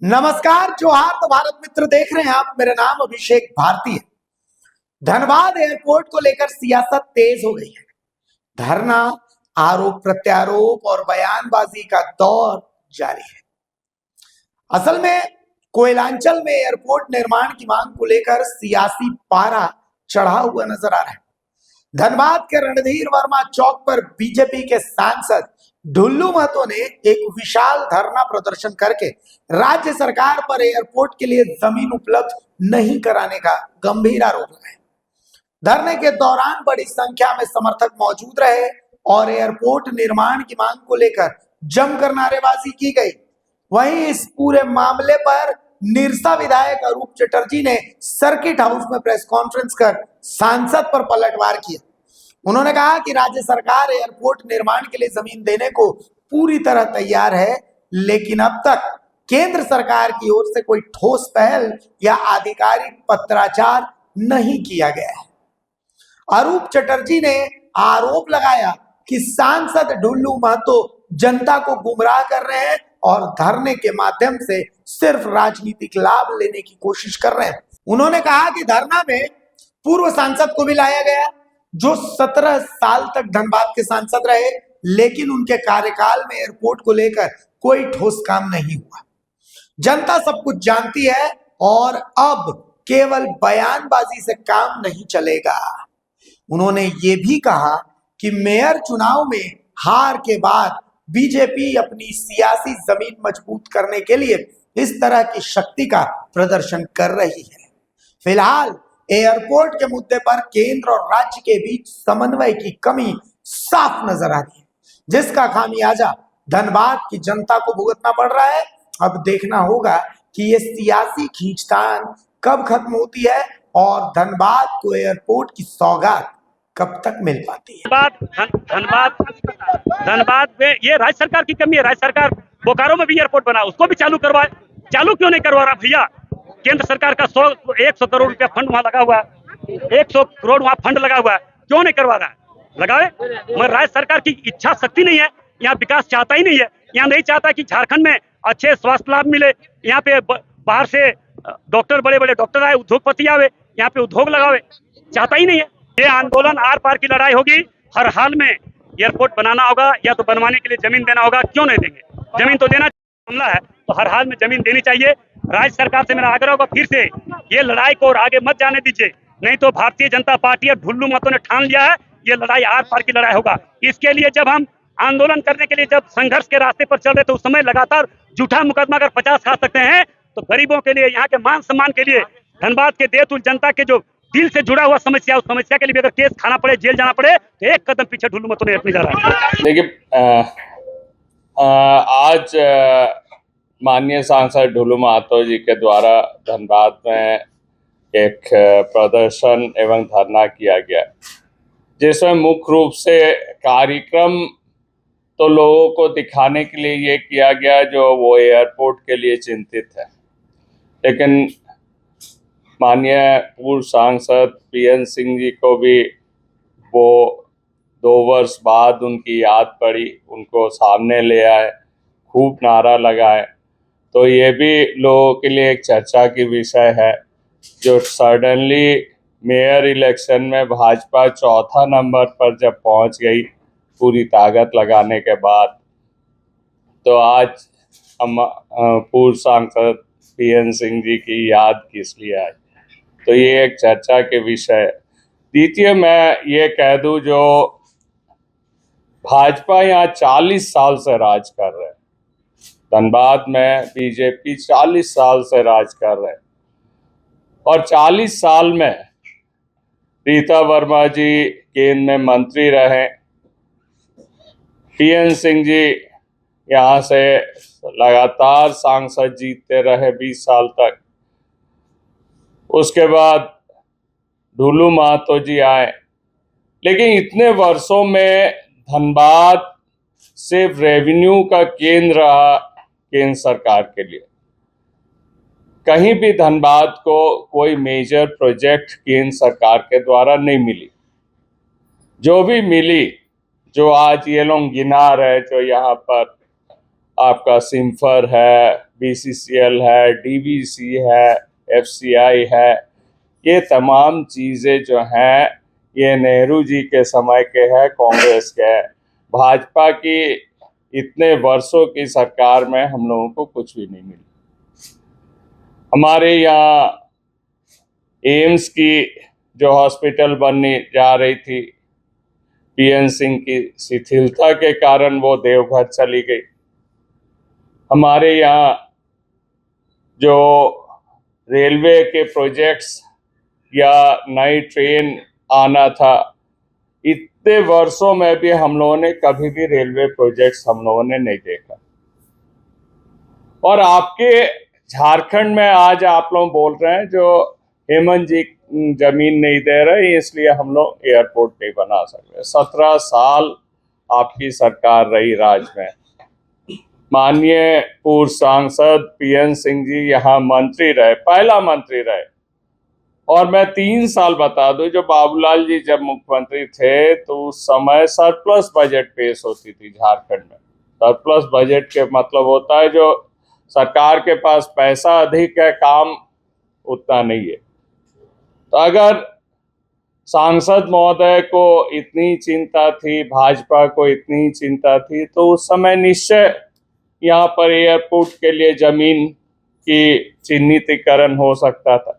नमस्कार, जोहार। तो भारत मित्र देख रहे हैं आप। मेरा नाम अभिषेक भारती है। धनबाद एयरपोर्ट को लेकर सियासत तेज हो गई है। धरना, आरोप प्रत्यारोप और बयानबाजी का दौर जारी है। असल में कोयलांचल में एयरपोर्ट निर्माण की मांग को लेकर सियासी पारा चढ़ा हुआ नजर आ रहा है। धनबाद के रणधीर वर्मा चौक पर बीजेपी के सांसद ढुल्लू महतो ने एक विशाल धरना प्रदर्शन करके राज्य सरकार पर एयरपोर्ट के लिए जमीन उपलब्ध नहीं कराने का गंभीर आरोप लगाया। धरने के दौरान बड़ी संख्या में समर्थक मौजूद रहे और एयरपोर्ट निर्माण की मांग को लेकर जमकर नारेबाजी की गई। वहीं इस पूरे मामले पर निरसा विधायक अरूप चटर्जी ने सर्किट हाउस में प्रेस कॉन्फ्रेंस कर सांसद पर पलटवार किया। उन्होंने कहा कि राज्य सरकार एयरपोर्ट निर्माण के लिए जमीन देने को पूरी तरह तैयार है, लेकिन अब तक केंद्र सरकार की ओर से कोई ठोस पहल या आधिकारिक पत्राचार नहीं किया गया है। अरूप चटर्जी ने आरोप लगाया कि सांसद ढुल्लू महतो जनता को गुमराह कर रहे हैं और धरने के माध्यम से सिर्फ राजनीतिक लाभ लेने की कोशिश कर रहे हैं। उन्होंने कहा कि धरना में पूर्व सांसद को भी लाया गया जो 17 साल तक धनबाद के सांसद रहे, लेकिन उनके कार्यकाल में एयरपोर्ट को लेकर कोई ठोस काम नहीं हुआ। जनता सब कुछ जानती है और अब केवल बयानबाजी से काम नहीं चलेगा। उन्होंने ये भी कहा कि मेयर चुनाव में हार के बाद बीजेपी अपनी सियासी जमीन मजबूत करने के लिए इस तरह की शक्ति का प्रदर्शन कर रही है। फिलहाल एयरपोर्ट के मुद्दे पर केंद्र और राज्य के बीच समन्वय की कमी साफ नजर आ रही है, जिसका खामियाजा धनबाद की जनता को भुगतना पड़ रहा है। अब देखना होगा कि ये सियासी खींचतान कब खत्म होती है और धनबाद को एयरपोर्ट की सौगात कब तक मिल पाती है। धनबाद में ये राज्य सरकार की कमी है। राज्य सरकार बोकारो में भी एयरपोर्ट बना, उसको भी चालू करवाए। चालू क्यों नहीं करवा रहा भैया? केंद्र सरकार का 100 करोड़ रुपया फंड वहां लगा हुआ है, 100 करोड़ वहां फंड लगा हुआ है, क्यों नहीं करवा रहा है? लगाए। मगर राज्य सरकार की इच्छा शक्ति नहीं है, यहाँ विकास चाहता ही नहीं है। यहाँ नहीं चाहता कि झारखंड में अच्छे स्वास्थ्य लाभ मिले। यहाँ पे बाहर से डॉक्टर, बड़े बड़े डॉक्टर आए, उद्योगपति आवे, यहाँ पे उद्योग लगावे, चाहता ही नहीं है। ये आंदोलन आर पार की लड़ाई होगी। हर हाल में एयरपोर्ट बनाना होगा या तो बनवाने के लिए जमीन देना होगा। क्यों नहीं देंगे? जमीन तो देना मामला है, तो हर हाल में जमीन देनी चाहिए। राज्य सरकार से मेरा आग्रह होगा, फिर से ये लड़ाई को और आगे मत जाने दीजिए, नहीं तो भारतीय जनता पार्टी और ढुल्लू महतो ने ठान लिया है ये लड़ाई आर पार की लड़ाई होगा। इसके लिए जब हम आंदोलन करने के लिए जब संघर्ष के रास्ते पर चल रहे थे, उस समय लगातार झूठा मुकदमा अगर 50 खा सकते हैं तो गरीबों के लिए, यहाँ के मान सम्मान के लिए, धनबाद के देवतुल्य जनता के जो दिल से जुड़ा हुआ समस्या, उस समस्या के लिए भी अगर केस खाना पड़े, जेल जाना पड़े, तो एक कदम पीछे ढुल्लू महतो ने अपनी जा रहा है। देखिए, आज माननीय सांसद ढुल्लू महतो जी के द्वारा धनबाद में एक प्रदर्शन एवं धरना किया गया, जिसमें मुख्य रूप से कार्यक्रम तो लोगों को दिखाने के लिए ये किया गया जो वो एयरपोर्ट के लिए चिंतित है, लेकिन माननीय पूर्व सांसद पीएन सिंह जी को भी वो 2 वर्ष बाद उनकी याद पड़ी, उनको सामने ले आए, खूब नारा लगाए। तो ये भी लोगों के लिए एक चर्चा की विषय है। जो सडनली मेयर इलेक्शन में भाजपा 4था नंबर पर जब पहुंच गई पूरी ताकत लगाने के बाद, तो आज हम पूर्व सांसद पीएन सिंह जी की याद किस लिए आई, तो ये एक चर्चा के विषय है। द्वितीय, मैं ये कह दूं, जो भाजपा यहाँ 40 साल से राज कर रहे हैं, धनबाद में बीजेपी 40 साल से राज कर रहे हैं, और 40 साल में रीता वर्मा जी केंद्र में मंत्री रहे, पीएन सिंह जी यहाँ से लगातार सांसद जीतते रहे 20 साल तक। उसके बाद ढुल्लू महतो जी आए, लेकिन इतने वर्षों में धनबाद सिर्फ रेवेन्यू का केंद्र रहा केंद्र सरकार के लिए। कहीं भी धनबाद को कोई मेजर प्रोजेक्ट केंद्र सरकार के द्वारा नहीं मिली। जो भी मिली, जो आज ये लोग गिना रहे, जो यहाँ पर आपका सिम्फर है, BCCL है, DVC है, FCI है, ये तमाम चीज़ें जो हैं ये नेहरू जी के समय के हैं, कांग्रेस के हैं। भाजपा की इतने वर्षों की सरकार में हम लोगों को कुछ भी नहीं मिला। हमारे यहाँ एम्स की जो हॉस्पिटल बनने जा रही थी, PN सिंह की शिथिलता के कारण वो देवघर चली गई। हमारे यहाँ जो रेलवे के प्रोजेक्ट्स या नई ट्रेन आना था, इतने वर्षों में भी हम लोगों ने कभी भी रेलवे प्रोजेक्ट्स हम लोगों ने नहीं देखा। और आपके झारखंड में आज आप लोग बोल रहे हैं जो हेमंत जी जमीन नहीं दे रहे इसलिए हम लोग एयरपोर्ट नहीं बना सकते। 17 साल आपकी सरकार रही राज्य में। माननीय पूर्व सांसद PN सिंह जी यहाँ मंत्री रहे, पहला मंत्री रहे। और मैं 3 साल बता दूं, जो बाबूलाल जी जब मुख्यमंत्री थे तो उस समय सरप्लस बजट पेश होती थी झारखंड में। सरप्लस बजट के मतलब होता है जो सरकार के पास पैसा अधिक है, काम उतना नहीं है। तो अगर सांसद महोदय को इतनी चिंता थी, भाजपा को इतनी चिंता थी, तो उस समय निश्चय यहाँ पर एयरपोर्ट के लिए जमीन की चिन्हितीकरण हो सकता था।